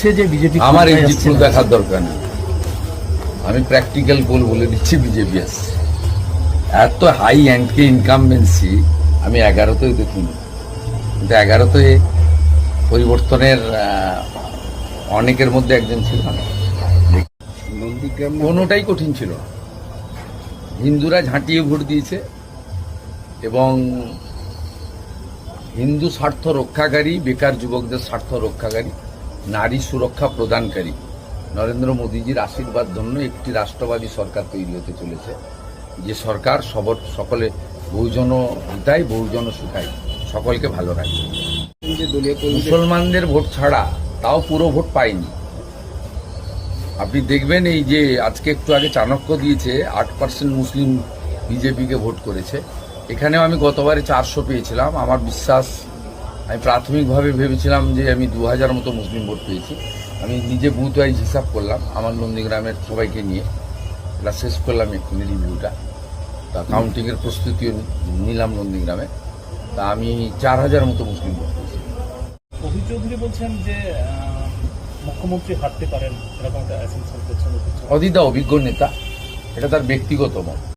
বলছে যে বিজেপি আমার এক্সিট পোল দেখার দরকার নেই, আমি প্র্যাকটিক্যাল পোল বলে দিচ্ছি বিজেপি আসছে। এত হাই অ্যাঙ্কে ইনকামবেন্সি আমি 11তেও দেখিনি, কিন্তু 11তে পরিবর্তনের অনেকের মধ্যে একজন ছিল না। কোনোটাই কঠিন ছিল না, হিন্দুরা ঝাঁটিয়ে ভোট দিয়েছে এবং হিন্দু স্বার্থ রক্ষাকারী, বেকার যুবকদের স্বার্থ রক্ষাকারী, নারী সুরক্ষা প্রদানকারী নরেন্দ্র মোদীজির আশীর্বাদ ধন্য একটি রাষ্ট্রবাদী সরকার তৈরি হতে চলেছে, যে সরকার সকলে বহুজন হিতায় বহুজন সুখায় সকলকে ভালো রাখে। মুসলমানদের ভোট ছাড়া তাও পুরো ভোট পায়নি। আপনি দেখবেন এই যে আজকে একটু আগে চাণক্য দিয়েছে 8% মুসলিম বিজেপিকে ভোট করেছে। এখানেও আমি গতবারে 400 পেয়েছিলাম। আমার বিশ্বাস, আমি প্রাথমিকভাবে ভেবেছিলাম যে আমি 2000 মতো মুসলিম ভোট পেয়েছি। আমি নিজে বুথ ওয়াইজ হিসাব করলাম আমার নন্দীগ্রামের সবাইকে নিয়ে, এটা শেষ করলাম এক্ষুনি রিভিউটা। তা কাউন্টিংয়ের প্রস্তুতিও নিলাম নন্দীগ্রামে। তা আমি 4000 মতো মুসলিম ভোট পেয়েছি। অভিজিৎ চৌধুরী বলছেন যে মুখ্যমন্ত্রী হারতে পারেন, এরকম একটা অ্যাসেম্পশন করছেন। অদিতা অভিজ্ঞ নেতা, এটা তার ব্যক্তিগত মত।